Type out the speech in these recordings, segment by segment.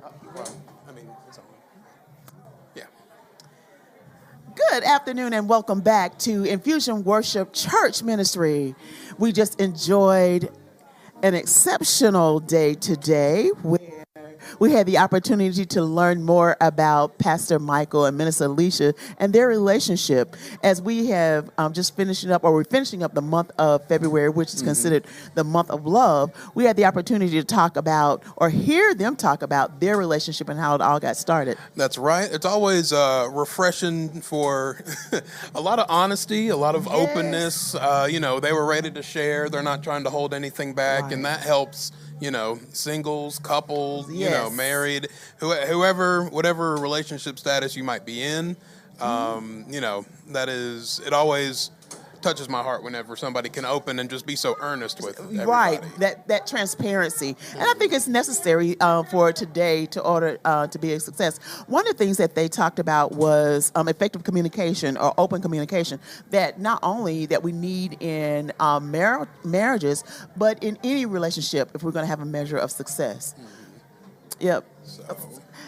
Well, I mean, it's on. Yeah. Good afternoon and welcome back to Infusion Worship Church Ministry. We just enjoyed an exceptional day today where we had the opportunity to learn more about Pastor Michael and Minister Alicia and their relationship as we have we're finishing up the month of February, which is considered the month of love. We had the opportunity to talk about or hear them talk about their relationship and how it all got started. That's right. It's always refreshing for a lot of honesty, a lot of openness. They were ready to share. They're not trying to hold anything back, Right. and that helps. Singles, couples, Yes. married, whoever, whatever relationship status you might be in. It always touches my heart whenever somebody can open and just be so earnest with everybody. Right, that transparency, and I think it's necessary for today to be a success. One of the things that they talked about was effective communication or open communication. That not only that we need in marriages, but in any relationship if we're going to have a measure of success. Yep.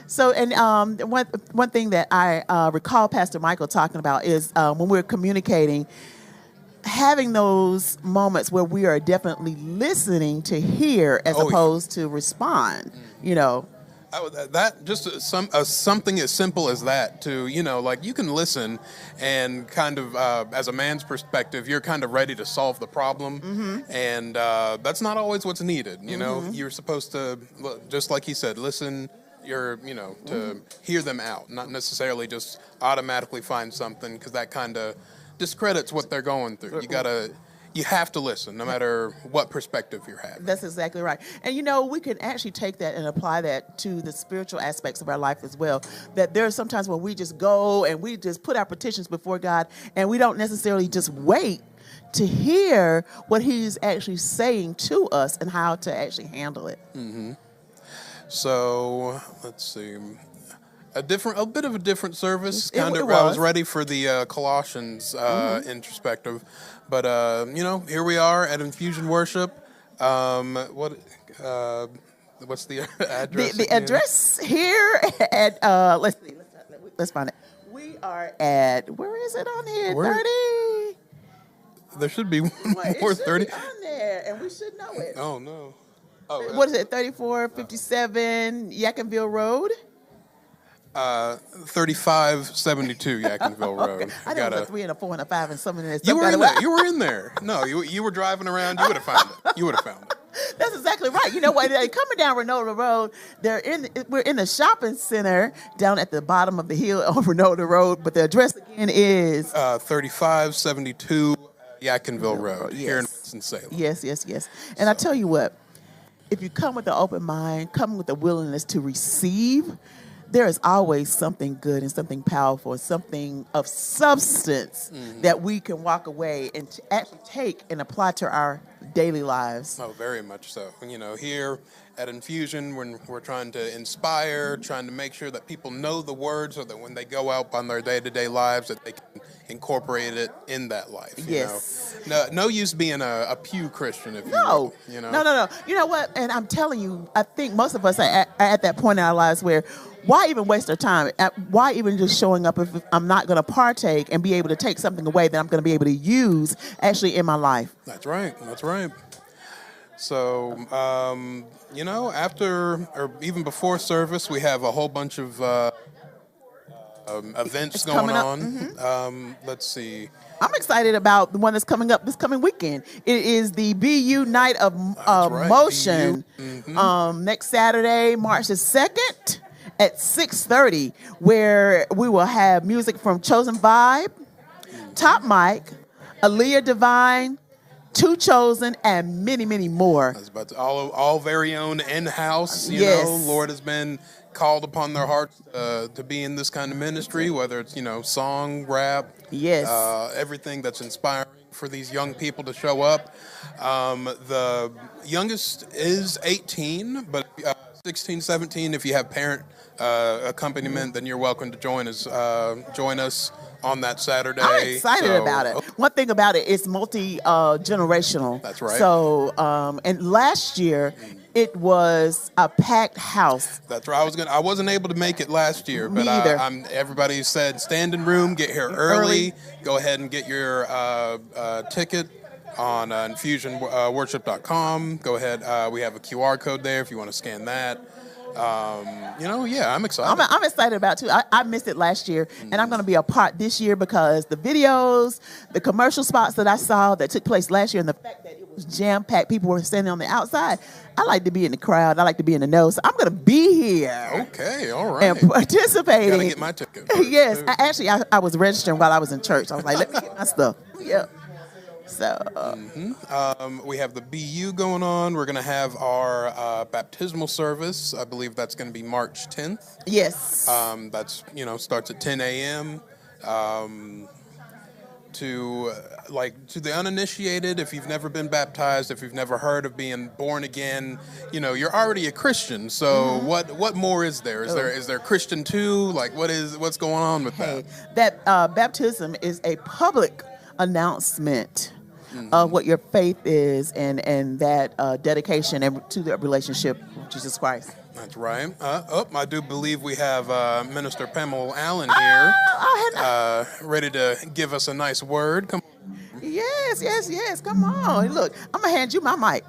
So, and one thing that I recall Pastor Michael talking about is when we're communicating, having those moments where we are definitely listening to hear as opposed to respond, That just something as simple as that to, you can listen and kind of, as a man's perspective, you're kind of ready to solve the problem. And that's not always what's needed. You're supposed to, just like he said, listen, to hear them out, not necessarily just automatically find something, because that kind of discredits what they're going through. You have to listen, no matter what perspective you're having. That's exactly right. And we can actually take that and apply that to the spiritual aspects of our life as well. That there are sometimes when we just go and we just put our petitions before God, and we don't necessarily just wait to hear what He's actually saying to us and how to actually handle it. So let's see. A bit of a different service. I was ready for the Colossians introspective, but here we are at Infusion Worship. What's the address? The address here at let's find it. We are at, where is it on here? 30. There should be more 30 on there, and we should know it. Oh no. What is it? 3457 Yackenville Road. 3572 Yackenville Road. I know it's a 3 and a 4 and a 5 and something. You were in there. You were in there. No, you were driving around. You would have found it. You would have found it. That's exactly right. You know what? They're coming down Renault Road. We're in the shopping center down at the bottom of the hill on Renault Road. But the address again is 3572 Yackenville Road here in Winston-Salem. Yes. And I tell you what, if you come with an open mind, come with a willingness to receive, there is always something good and something powerful, something of substance that we can walk away and actually take and apply to our daily lives. Oh, very much so. Here at Infusion, when we're trying to inspire, trying to make sure that people know the word so that when they go out on their day-to-day lives, that they can incorporate it in that life. Yes. No use being a pew Christian if No. you know. No. You know what? And I'm telling you, I think most of us are at that point in our lives where why even waste our time? Why even just showing up if I'm not going to partake and be able to take something away that I'm going to be able to use actually in my life? That's right. So, after or even before service, we have a whole bunch of events going on. Let's see. I'm excited about the one that's coming up this coming weekend. It is the BU Night of Motion. Next Saturday, March the 2nd at 6:30, where we will have music from Chosen Vibe, Top Mic, Aaliyah Divine, Two Chosen, and many, many more. That's about all very own in-house. Lord has been called upon their hearts to be in this kind of ministry, whether it's, song, rap, everything that's inspiring for these young people to show up. The youngest is 18, but 16, 17. If you have parent accompaniment, then you're welcome to join us on that Saturday. I'm excited about it. One thing about it, it's multi-generational. That's right. So, and last year, it was a packed house. That's right. I wasn't able to make it last year, but Me either. everybody said standing room, get here early. Go ahead and get your ticket on infusionworship.com. Go ahead. We have a QR code there if you want to scan that. I'm excited. I'm excited about it too. I missed it last year, and I'm going to be a part this year because the videos, the commercial spots that I saw that took place last year, and the fact that it was jam-packed, people were standing on the outside. I like to be in the crowd. I like to be in the know. So I'm going to be here. Okay, all right. And participating. Gotta get my ticket. Yes, I was registering while I was in church. I was like, let me get my stuff. Yeah. So we have the BU going on. We're going to have our baptismal service. I believe that's going to be March 10th. Yes. That's starts at 10 a.m. To the uninitiated, if you've never been baptized, if you've never heard of being born again, you're already a Christian. So what more is there? Is there Christian 2? Like what's going on with that? That baptism is a public announcement of what your faith is and that dedication and to the relationship with Jesus Christ. That's right. I do believe we have Minister Pamela Allen here, ready to give us a nice word. Come on. Yes. Come on. Look, I'm going to hand you my mic.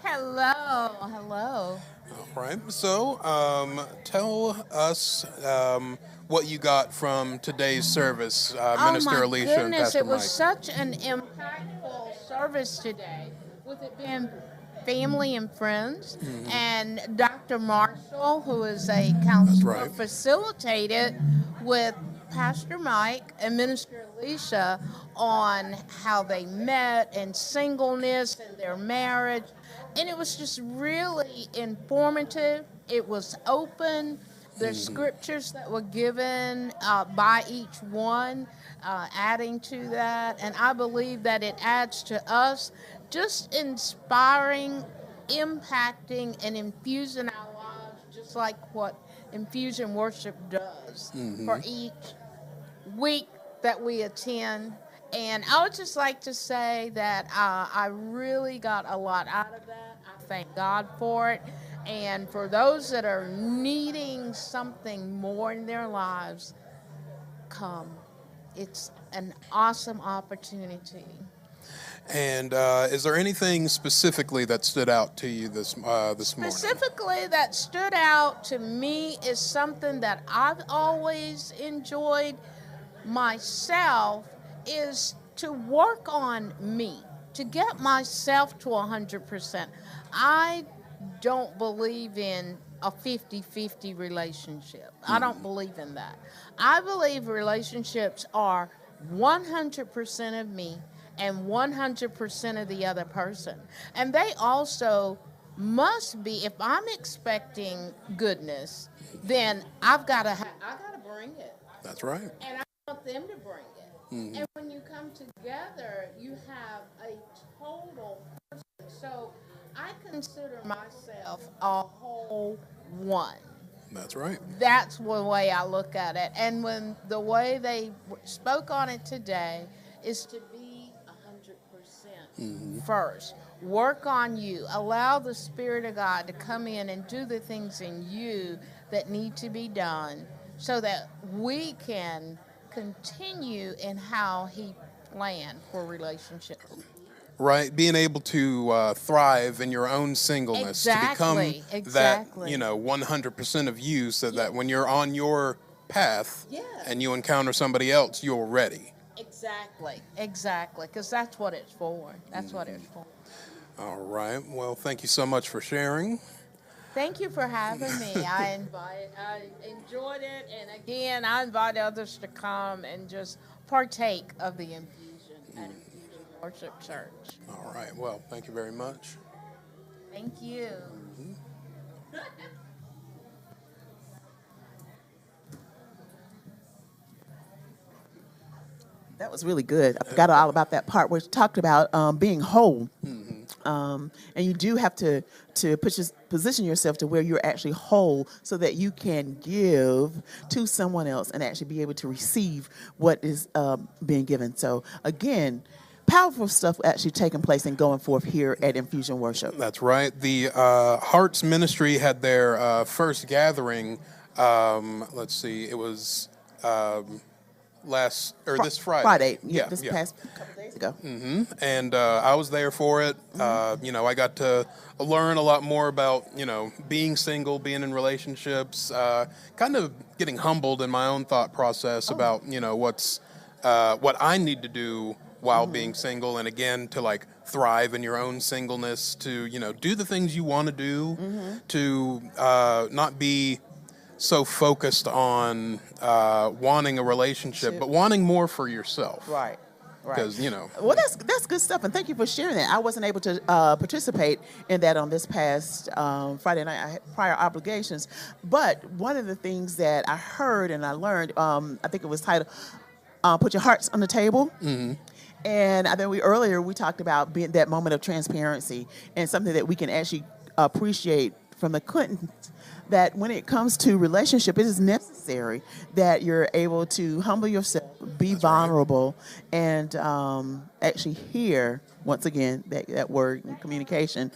Hello. All right. So tell us what you got from today's service, Minister Alicia and Pastor It was Mike. such an impactful service today, with it being family and friends, and Dr. Marshall, who is a counselor, facilitated with Pastor Mike and Minister Alicia on how they met and singleness and their marriage, and it was just really informative. It was open. The scriptures that were given by each one, adding to that. And I believe that it adds to us just inspiring, impacting, and infusing our lives, just like what Infusion Worship does for each week that we attend. And I would just like to say that I really got a lot out of that. I thank God for it. And for those that are needing something more in their lives, come. It's an awesome opportunity. And is there anything specifically that stood out to you this morning? Specifically that stood out to me is something that I've always enjoyed myself, is to work on me, to get myself to 100%. I don't believe in a 50-50 relationship. I don't believe in that. I believe relationships are 100% of me and 100% of the other person. And they also must be, if I'm expecting goodness, then I gotta bring it. That's right. And I want them to bring it. And when you come together, you have a total person. So I consider myself a whole one. That's right. That's the way I look at it. And when the way they spoke on it today is to be 100% first. Work on you. Allow the Spirit of God to come in and do the things in you that need to be done so that we can continue in how He planned for relationships. Right, being able to thrive in your own singleness, to become that 100% of you, so that when you're on your path and you encounter somebody else, you're ready. Exactly, because that's what it's for. That's what it's for. All right. Well, thank you so much for sharing. Thank you for having me. I enjoyed it, and again, I invite others to come and just partake of the infusion at Infusion Worship Church. All right. Well, thank you very much. Thank you. That was really good. I forgot all about that part where it talked about being whole. And you do have to position yourself to where you're actually whole so that you can give to someone else and actually be able to receive what is being given. So again, powerful stuff actually taking place and going forth here at Infusion Worship. That's right. The Hearts Ministry had their first gathering. Let's see, it was this Friday. This past couple days ago. And I was there for it. I got to learn a lot more about, being single, being in relationships, kind of getting humbled in my own thought process about, what I need to do while being single. And again, to like thrive in your own singleness, to, do the things you want to do, to not be so focused on wanting a relationship, but wanting more for yourself. Right. Because, Well, that's good stuff, and thank you for sharing that. I wasn't able to participate in that on this past Friday night. I had prior obligations, but one of the things that I heard and I learned, I think it was titled "Put Your Hearts on the Table." And I think earlier we talked about being that moment of transparency and something that we can actually appreciate from the Clintons, that when it comes to relationship, it is necessary that you're able to humble yourself, be vulnerable, and actually hear, once again, that word in communication.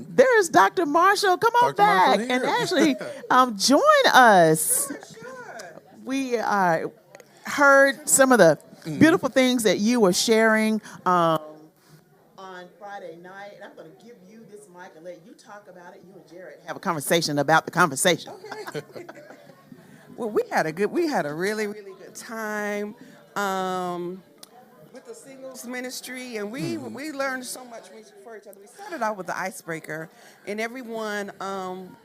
There's Dr. Marshall. Come on back and actually join us. We heard some of the beautiful things that you were sharing on Friday night, and I'm going to give you this mic and let you talk about it. You and Jared have a conversation about the conversation. Okay. Well, we had a really, really good time with the singles ministry, and we learned so much for each other. We started out with the icebreaker, and everyone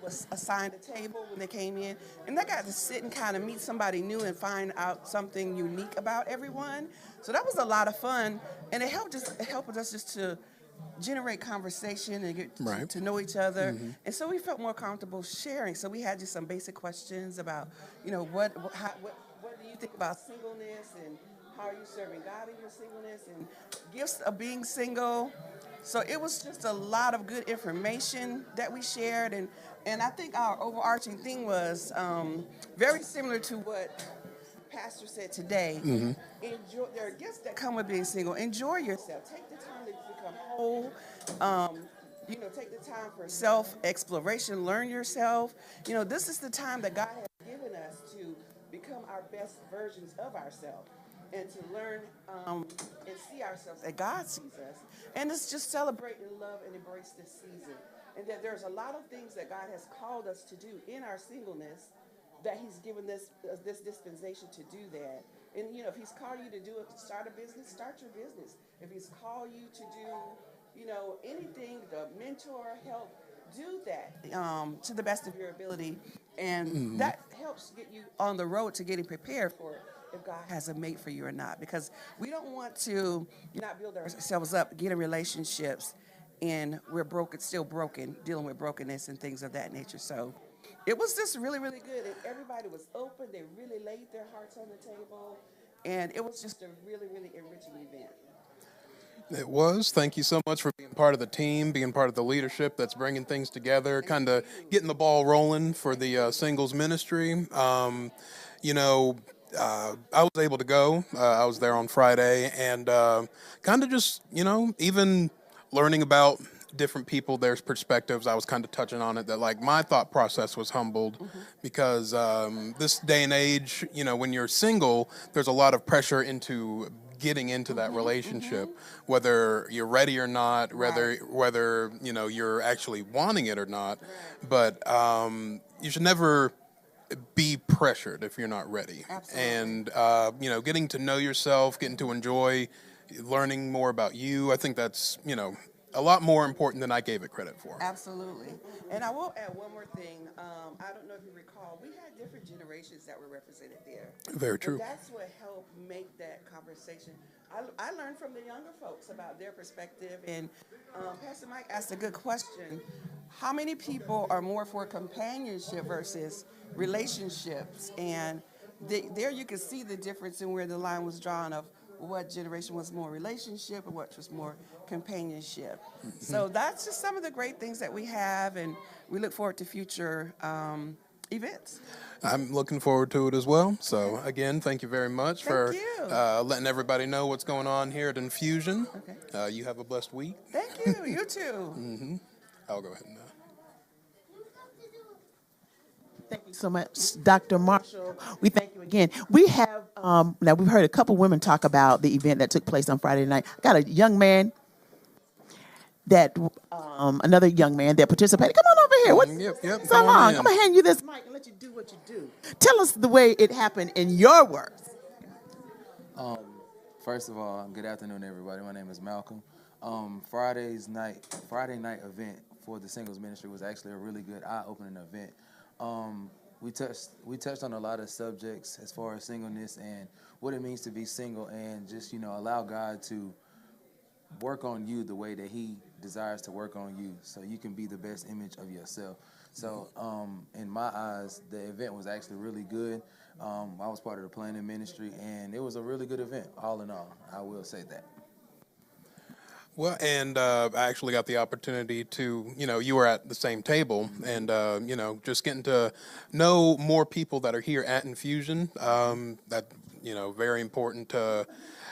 was assigned a table when they came in, and they got to sit and kind of meet somebody new and find out something unique about everyone. So that was a lot of fun, and it helped us just to generate conversation and get to know each other. And so we felt more comfortable sharing. So we had just some basic questions about, what do you think about singleness, and how are you serving God in your singleness, and gifts of being single. So it was just a lot of good information that we shared. And I think our overarching thing was very similar to what Pastor said today. There are gifts that come with being single. Enjoy yourself. Take the time to become whole. Take the time for self-exploration. Learn yourself. This is the time that God has given us to become our best versions of ourselves, and to learn and see ourselves as God sees us. And it's just celebrate and love and embrace this season. And that there's a lot of things that God has called us to do in our singleness, that He's given this dispensation to do that. And if He's called you to start a business, start your business. If He's called you to do, anything, to mentor, help, do that to the best of your ability. And that helps get you on the road to getting prepared for if God has a mate for you or not. Because we don't want to not build ourselves up, get in relationships, and we're still broken, dealing with brokenness and things of that nature. So it was just really, really good. And everybody was open. They really laid their hearts on the table. And it was just a really, really enriching event. It was. Thank you so much for being part of the team, being part of the leadership that's bringing things together, kind of getting the ball rolling for the singles ministry. I was able to go. I was there on Friday, and kind of just, even learning about different people, there's perspectives. I was kind of touching on it, that like my thought process was humbled because this day and age, when you're single, there's a lot of pressure into getting into that relationship, whether you're ready or not, whether you're actually wanting it or not. But you should never be pressured if you're not ready. Absolutely. And getting to know yourself, getting to enjoy learning more about you, I think that's a lot more important than I gave it credit for. Absolutely. And I will add one more thing. I don't know if you recall, we had different generations that were represented there. Very true. And that's what helped make that conversation. I learned from the younger folks about their perspective. And Pastor Mike asked a good question. How many people are more for companionship versus relationships? And there you can see the difference in where the line was drawn of what generation was more relationship and what was more companionship. So that's just some of the great things that we have, and we look forward to future events. I'm looking forward to it as well. So again, thank you very much for letting everybody know what's going on here at Infusion. Okay. You have a blessed week. Thank you. You too. I'll go ahead and. Thank you so much, Dr. Marshall. We thank you again. We have, now we've heard a couple women talk about the event that took place on Friday night. I got a young man that, another young man that participated. Come on over here. What's so long? I'm going to hand you this mic and let you do what you do. Tell us the way it happened in your words. First of all, good afternoon, everybody. My name is Malcolm. Friday night event for the singles ministry was actually a really good eye-opening event. We touched on a lot of subjects as far as singleness and what it means to be single, and just allow God to work on you the way that He desires to work on you, so you can be the best image of yourself. So in my eyes, the event was actually really good. I was part of the planning ministry, and it was a really good event, all in all. I will say that. Well, and I actually got the opportunity to, you were at the same table, and, just getting to know more people that are here at Infusion, that, very important.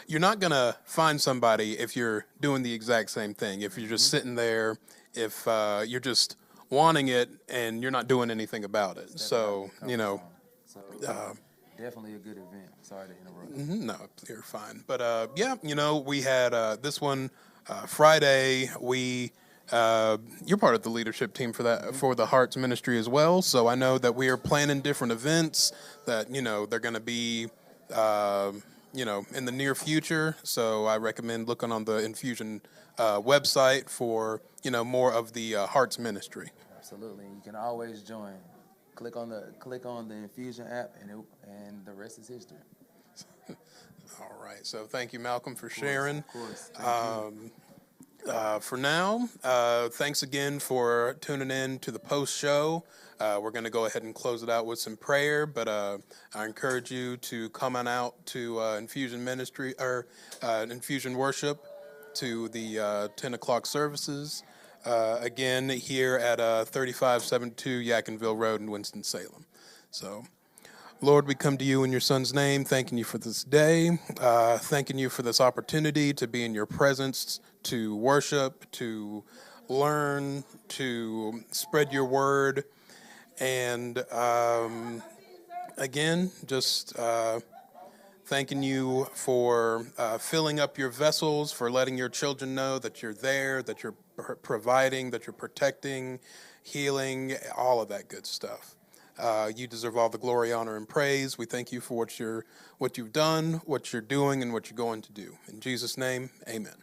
You're not going to find somebody if you're doing the exact same thing, if you're just sitting there, if you're just wanting it and you're not doing anything about it. So, definitely a good event. Sorry to interrupt. No, you're fine. But, we had this one. Friday, you're part of the leadership team for that, for the Hearts Ministry as well. So I know that we are planning different events that, they're going to be, in the near future. So I recommend looking on the Infusion website for, more of the Hearts Ministry. Absolutely. You can always join. Click on the Infusion app, and the rest is history. All right. So thank you, Malcolm, for sharing. Of course. For now, thanks again for tuning in to the post show. We're going to go ahead and close it out with some prayer, but I encourage you to come on out to Infusion Ministry or Infusion Worship to the 10 o'clock services. Again, here at 3572 Yadkinville Road in Winston-Salem. So, Lord, we come to you in your Son's name, thanking you for this day, thanking you for this opportunity to be in your presence, to worship, to learn, to spread your word, and again, just thanking you for filling up your vessels, for letting your children know that you're there, that you're providing, that you're protecting, healing, all of that good stuff. You deserve all the glory, honor, and praise. We thank you for what you've done, what you're doing, and what you're going to do. In Jesus' name, amen.